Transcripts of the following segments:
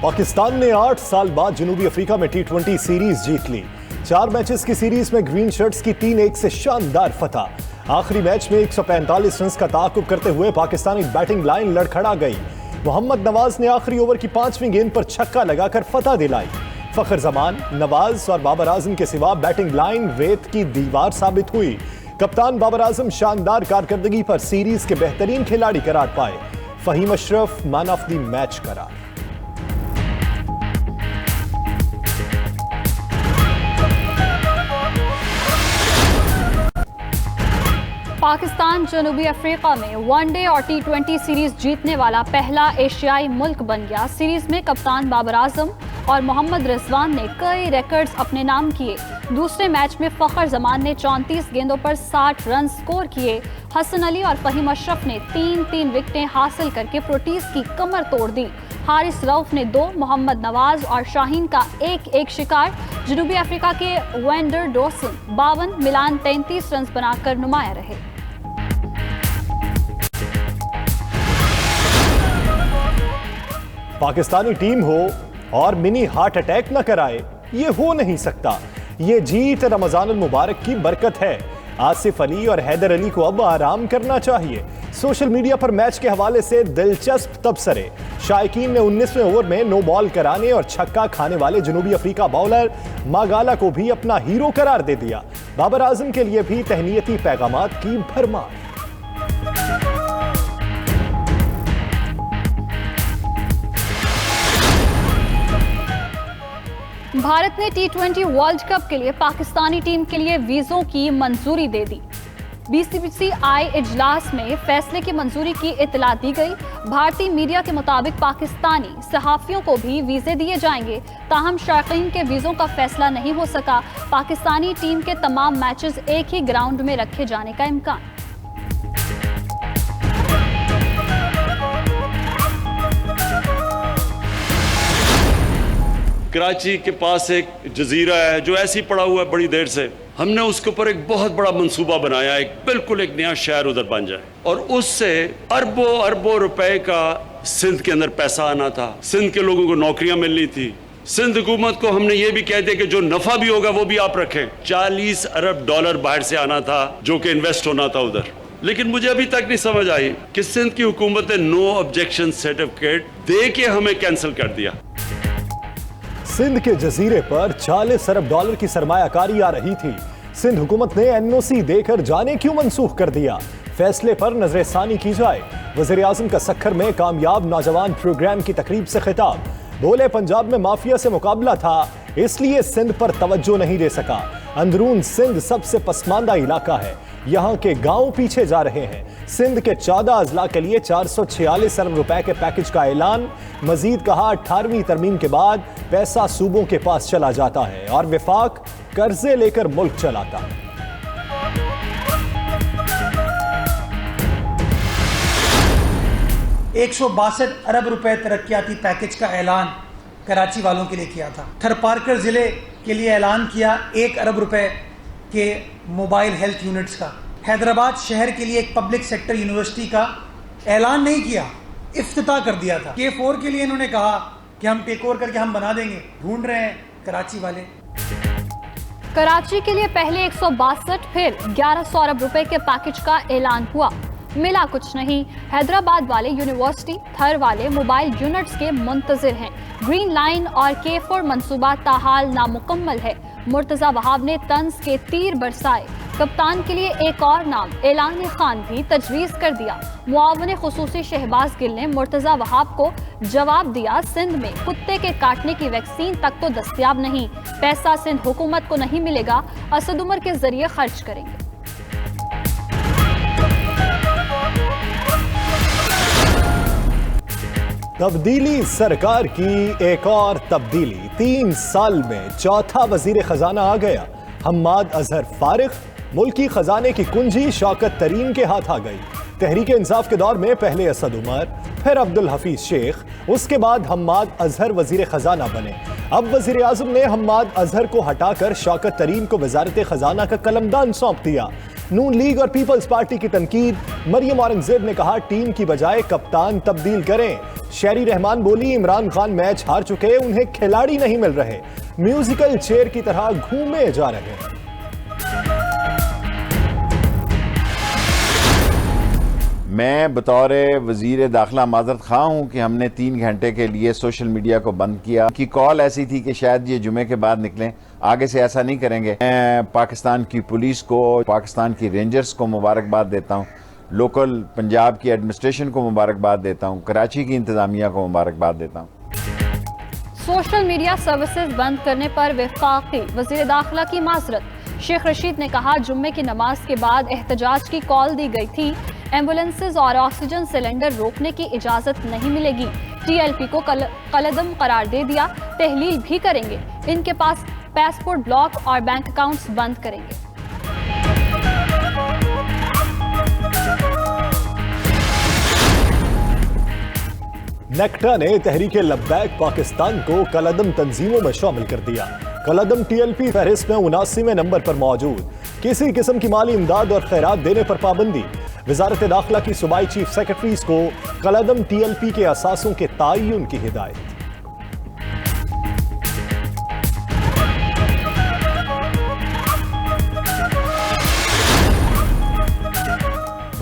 पाकिस्तान ने 8 साल बाद जनूबी अफ्रीका में T20 सीरीज जीत ली। 4 मैचेस की सीरीज में ग्रीन शर्ट्स की 3-1 से शानदार फतह। आखिरी मैच में 145 रन का ताक़ुब करते हुए पाकिस्तानी बैटिंग लाइन लड़खड़ा गई। मोहम्मद नवाज ने आखिरी ओवर की 5वीं गेंद पर छक्का लगाकर फतह दिलाई। फखर जमान, नवाज और बाबर आजम के सिवा बैटिंग लाइन रेत की दीवार साबित हुई। कप्तान बाबर आजम शानदार कारकर्दगी पर सीरीज के बेहतरीन खिलाड़ी करार पाए। Fahim Ashraf man of the match करार। पाकिस्तान जनूबी अफ्रीका में वनडे और T20 सीरीज जीतने वाला पहला एशियाई मुल्क बन गया। सीरीज में कप्तान बाबर आजम और मोहम्मद रिजवान ने कई रिकॉर्ड्स अपने नाम किए। दूसरे मैच में फखर जमान ने 34 गेंदों पर 60 रन स्कोर किए। हसन अली और फहीम अशरफ ने 3-3 विकेटें हासिल करके प्रोटीज की कमर तोड़ दी। हारिस रऊफ ने 2, मोहम्मद नवाज और शाहीन का 1-1 शिकार। जनूबी अफ्रीका के वेंडर डॉसन 52, मिलान 33 रन बनाकर नुमाया रहे। पाकिस्तानी टीम हो और मिनी हार्ट अटैक न कराए, ये हो नहीं सकता। ये जीत रमजान अल मुबारक की बरकत है। आसिफ अली और हैदर अली को अब आराम करना चाहिए। सोशल मीडिया पर मैच के हवाले से दिलचस्प तबसरे। शायकीन ने 19वें ओवर में नो बॉल कराने और छक्का खाने वाले जनूबी अफ्रीका बॉलर मागाला को भी अपना हीरो करार दे दिया। बाबर आजम के लिए भी तहनीयती पैगामात की भरमार। भारत ने T20 वर्ल्ड कप के लिए पाकिस्तानी टीम के लिए वीजों की मंजूरी दे दी। BCCI इजलास में फैसले की मंजूरी की इतला दी गई। भारतीय मीडिया के मुताबिक पाकिस्तानी सहाफियों को भी वीजे दिए जाएंगे। ताहम शायकीन के वीजों का फैसला नहीं हो सका। पाकिस्तानी टीम के तमाम मैचेस एक ही ग्राउंड में रखे जाने का इम्कान। कराची के पास एक जजीरा है जो ऐसी पड़ा हुआ है बड़ी देर से। हमने उसके ऊपर एक बहुत बड़ा मंसूबा बनाया, एक नया शहर उधर बन जाए, और उससे अरबों अरबों रुपए का सिंध के अंदर पैसा आना था। सिंध के लोगों को नौकरियां मिलनी थी। सिंध हुकूमत को हमने ये भी कह दिया कि जो नफा भी होगा वो भी आप रखें। 40 अरब डॉलर बाहर से आना था जो कि इन्वेस्ट होना था उधर। लेकिन मुझे अभी तक नहीं समझ आई कि सिंध की हुकूमत ने नो ऑब्जेक्शन सर्टिफिकेट दे के हमें कैंसिल कर दिया। सिंध के जजीरे पर 40 अरब डॉलर की सरमायाकारी आ रही थी। सिंध हुकूमत ने NOC देकर जाने क्यों मनसूख कर दिया। फैसले पर नजरसानी की जाए। वज़ीर आज़म का सक्खर में कामयाब नौजवान प्रोग्राम की तकरीब से खिताब। बोले, पंजाब में माफिया से मुकाबला था, इसलिए सिंध पर तवज्जो नहीं दे सका। अंदरून सिंध सबसे पसमानदा इलाका है, यहाँ के गांव पीछे जा रहे हैं। सिंध के 14 अजला के लिए 446 अरब रुपए के पैकेज का ऐलान। मजीद कहा, 18वीं तरमीम के बाद पैसा सूबों के पास चला जाता है और विफाक कर्जे लेकर मुल्क चलाता है। $162 अरब तरक्याती पैकेज का ऐलान कराची वालों के लिए किया था। थरपारकर जिले के लिए ऐलान किया 1 अरब रुपए के मोबाइल हेल्थ यूनिट्स का। हैदराबाद शहर के लिए एक पब्लिक सेक्टर यूनिवर्सिटी का ऐलान नहीं किया, इफ्तिताह कर दिया था। K4 के लिए इन्होंने कहा कि हम टेक ओवर करके हम बना देंगे। ढूंढ रहे हैं कराची वाले। कराची के लिए पहले 162 फिर 1100 अरब रुपए के पैकेज का ऐलान हुआ, मिला कुछ नहीं। हैदराबाद वाले यूनिवर्सिटी, थर वाले मोबाइल यूनिट्स के मुंतजिर हैं। ग्रीन लाइन और K4 मंसूबा ताहाल नामुकम्मल है। मुर्तजा वहाब ने तंज के तीर बरसाए। कप्तान के लिए एक और नाम ऐलान खान भी तजवीज़ कर दिया। मुआवन खुसूसी शहबाज गिल ने मुर्तजा वहाब को जवाब दिया, सिंध में कुत्ते के काटने की वैक्सीन तक तो दस्तयाब नहीं। पैसा सिंध हुकूमत को नहीं मिलेगा, असद उमर के जरिए खर्च करेंगे। तब्दीली सरकार की एक और तब्दीली। 3 साल में चौथा वजीर खजाना आ गया। हम्माद अजहर फारिग। मुल्की खजाने की कुंजी शौकत तरीन के हाथ आ गई। तहरीक इंसाफ के दौर में पहले असद उमर, फिर अब्दुल हफीज शेख, उसके बाद हम्माद अजहर वजीर खजाना बने। अब वजीर आजम ने हम्माद अजहर को हटाकर शौकत तरीन को वजारत खजाना का कलमदान सौंप दिया। नून लीग और पीपल्स पार्टी की तनकीद। मरियम औरंगजेब ने कहा टीम की बजाय कप्तान तब्दील करें। शेरी रहमान बोली इमरान खान मैच हार चुके, उन्हें खिलाड़ी नहीं मिल रहे, म्यूजिकल चेयर की तरह घूमे जा रहे हैं। मैं बतौर वजीर दाखिला माजरत खा हूँ कि हमने 3 घंटे के लिए सोशल मीडिया को बंद किया कि कॉल ऐसी थी कि शायद ये जुमे के बाद निकलें। आगे से ऐसा नहीं करेंगे। मैं पाकिस्तान की पुलिस को, पाकिस्तान की रेंजर्स को मुबारकबाद देता हूँ, लोकल पंजाब की एडमिनिस्ट्रेशन को मुबारकबाद देता हूँ, कराची की इंतजामिया को मुबारकबाद देता हूँ। सोशल मीडिया सर्विसेज बंद करने पर वफाकी वजीर दाखिला की माजरत। शेख रशीद ने कहा जुम्मे की नमाज के बाद एहतजाज की कॉल दी गई थी, एम्बुलेंसेज और ऑक्सीजन सिलेंडर रोकने की इजाजत नहीं मिलेगी। टीएलपी को कलदम करार दे दिया, तहलील भी करेंगे, इनके पास पासपोर्ट ब्लॉक और बैंक अकाउंट्स बंद करेंगे। नेक्टा ने तहरीके लब्बैक पाकिस्तान को कलदम तंजीमों में शामिल कर दिया। कलदम टीएलपी फहरिस्त में 79वें नंबर पर मौजूद। किसी किस्म की माली इमदाद और खैरात देने पर पाबंदी। वजारत दाखिला की सूबाई चीफ सेक्रेटरीज को कलदम टीएलपी के असासों के ताय्युन की हिदायत।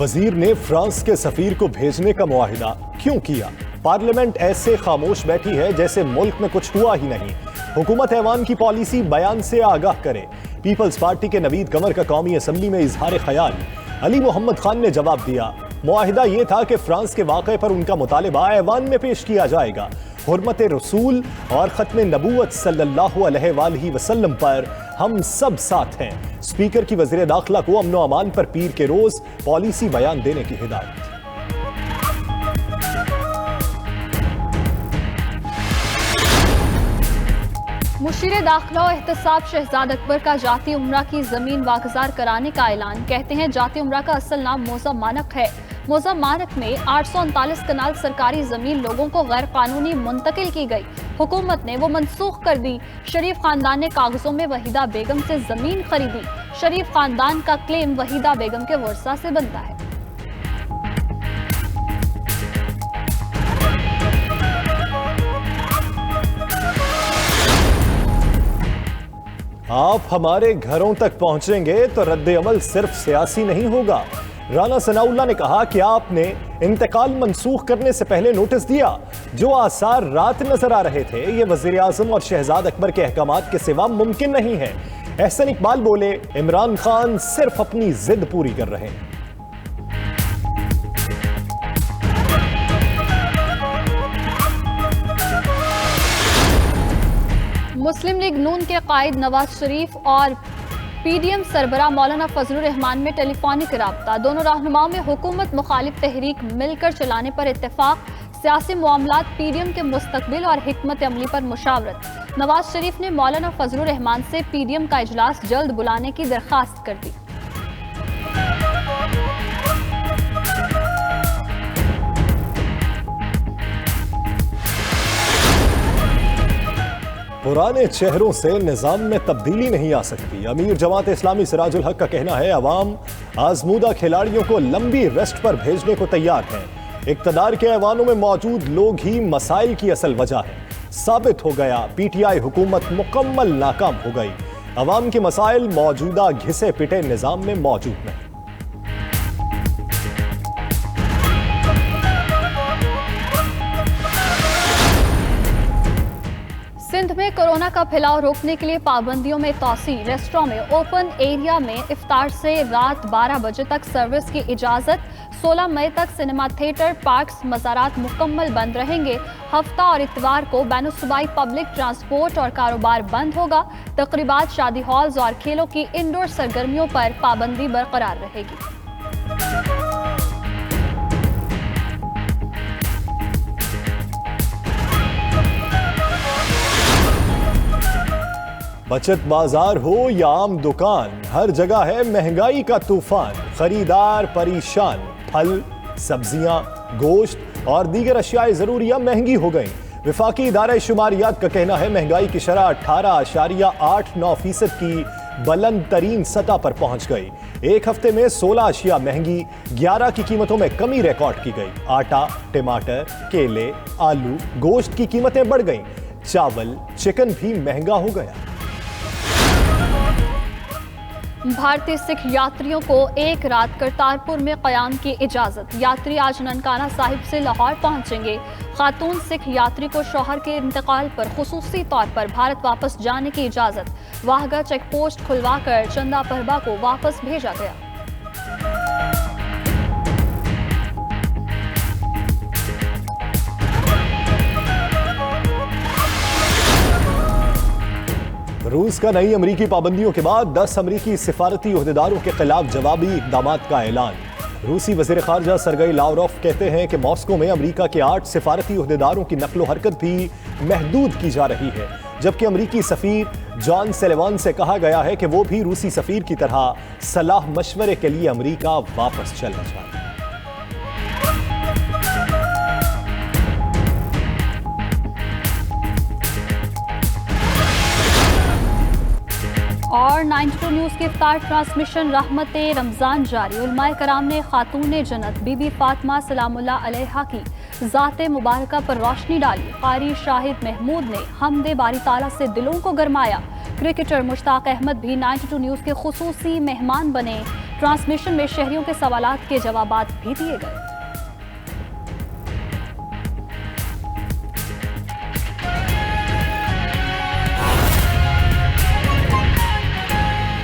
वजीर ने फ्रांस के सफीर को भेजने का मुआहिदा क्यों किया? पार्लियामेंट ऐसे खामोश बैठी है जैसे मुल्क में कुछ हुआ ही नहीं। हुकूमत ऐवान की पॉलिसी बयान से आगाह करे। पीपल्स पार्टी के नवीद कमर का कौमी असम्बली में इजहार ख्याल। अली मोहम्मद खान ने जवाब दिया, मुआहिदा यह था कि फ्रांस के वाक़े पर उनका मुतालिबा ऐवान में पेश किया जाएगा। हुर्मत रसूल और खत्म नबूवत सल्लल्लाहु अलैहि वसल्लम पर हम सब साथ हैं। स्पीकर की वज़ीर दाखिला को अमन व अमान पर पीर के रोज पॉलिसी बयान देने की हिदायत। मुशीर दाखिला और एहतसाब शहजाद अकबर का जाती उम्रा की जमीन वागजार कराने का ऐलान। कहते हैं जाती उम्रा का असल नाम मोजा मानक है। मोजा मानक में 839 कनाल सरकारी जमीन लोगों को गैर कानूनी मुंतकिल की गई। हुकूमत ने वो मनसूख कर दी। शरीफ खानदान ने कागजों में वहीदा बेगम से जमीन खरीदी। शरीफ खानदान का क्लेम वहीदा बेगम के वर्सा से बनता है। आप हमारे घरों तक पहुंचेंगे तो रद्द अमल सिर्फ सियासी नहीं होगा। राना सनाउल्लाह ने कहा कि आपने इंतकाल मंसूख करने से पहले नोटिस दिया। जो आसार रात नजर आ रहे थे ये वजीर आजम और शहजाद अकबर के अहकामात के सिवा मुमकिन नहीं है। एहसन इकबाल बोले, इमरान खान सिर्फ अपनी जिद पूरी कर रहे हैं। मुस्लिम लीग नून के कायद नवाज शरीफ और पीडीएम सरबराह मौलाना फजलुर रहमान में टेलीफोनिक राब्ता। दोनों रहनुमाओं में हुकूमत मुखालिफ तहरीक मिलकर चलाने पर इत्तेफाक। सियासी मामलात, पीडीएम के मुस्तकबिल और हिकमत अमली पर मुशावरत। नवाज शरीफ ने मौलाना फजलुर रहमान से पीडीएम का इजलास जल्द बुलाने की दरखास्त कर दी। पुराने चेहरों से निजाम में तब्दीली नहीं आ सकती। अमीर जमात इस्लामी सिराजुल हक का कहना है, अवाम आजमूदा खिलाड़ियों को लंबी रेस्ट पर भेजने को तैयार है। इक्तदार के ऐवानों में मौजूद लोग ही मसाइल की असल वजह है। साबित हो गया पीटीआई हुकूमत मुकम्मल नाकाम हो गई। अवाम के मसाइल मौजूदा घिसे पिटे निजाम में मौजूद नहीं। सिंध में कोरोना का फैलाव रोकने के लिए पाबंदियों में तौसी। रेस्टोरेंट में ओपन एरिया में इफ्तार से रात 12 बजे तक सर्विस की इजाजत। 16 मई तक सिनेमा थिएटर, पार्क्स, मज़ारात मुकम्मल बंद रहेंगे। हफ्ता और इतवार को बैनुसूबाई पब्लिक ट्रांसपोर्ट और कारोबार बंद होगा। तकरीबात, शादी हॉल्स और खेलों की इंडोर सरगर्मियों पर पाबंदी बरकरार रहेगी। बचत बाजार हो या आम दुकान, हर जगह है महंगाई का तूफान। खरीदार परेशान। फल, सब्जियां, गोश्त और दीगर अशियाए जरूरियां महंगी हो गई। विफाकी इदारा शुमारियात का कहना है महंगाई की शरह 18.89% की बुलंद तरीन सतह पर पहुंच गई। एक हफ्ते में 16 अशिया महंगी, 11 की कीमतों में कमी रिकॉर्ड की गई। आटा, टमाटर, केले, आलू, गोश्त की कीमतें बढ़ गईं। चावल, चिकन भी महंगा हो गया। भारतीय सिख यात्रियों को एक रात करतारपुर में क़याम की इजाजत। यात्री आज ननकाना साहिब से लाहौर पहुंचेंगे। खातून सिख यात्री को शौहर के इंतकाल पर खुसूसी तौर पर भारत वापस जाने की इजाजत। वाहगा चेक पोस्ट खुलवाकर चंदा परबा को वापस भेजा गया। रूस का नई अमरीकी पाबंदियों के बाद 10 अमरीकी सिफारती ओहदेदारों के खिलाफ जवाबी इकदाम का ऐलान। रूसी वज़ीर ख़ारजा सरगई लावरोफ कहते हैं कि मॉस्को में अमरीका के 8 सिफारती ओहदेदारों की नकलो हरकत भी महदूद की जा रही है, जबकि अमरीकी सफ़ीर जॉन सेलेवान से कहा गया है कि वो भी रूसी सफ़ीर की तरह सलाह मशवरे के लिए अमरीका वापस चला जाए। और 92 न्यूज़ के इफ्तार ट्रांसमिशन रहमत रमज़ान जारी। उलमाए कराम ने खातून जन्नत बीबी फातिमा सलामुल्लाह अलैहा की ज़ाते मुबारका पर रोशनी डाली। कारी शाहिद महमूद ने हमदे बारी ताला से दिलों को गरमाया। क्रिकेटर मुश्ताक अहमद भी 92 न्यूज़ के खुसूसी मेहमान बने। ट्रांसमिशन में शहरियों के सवालात के जवाबात भी दिए गए।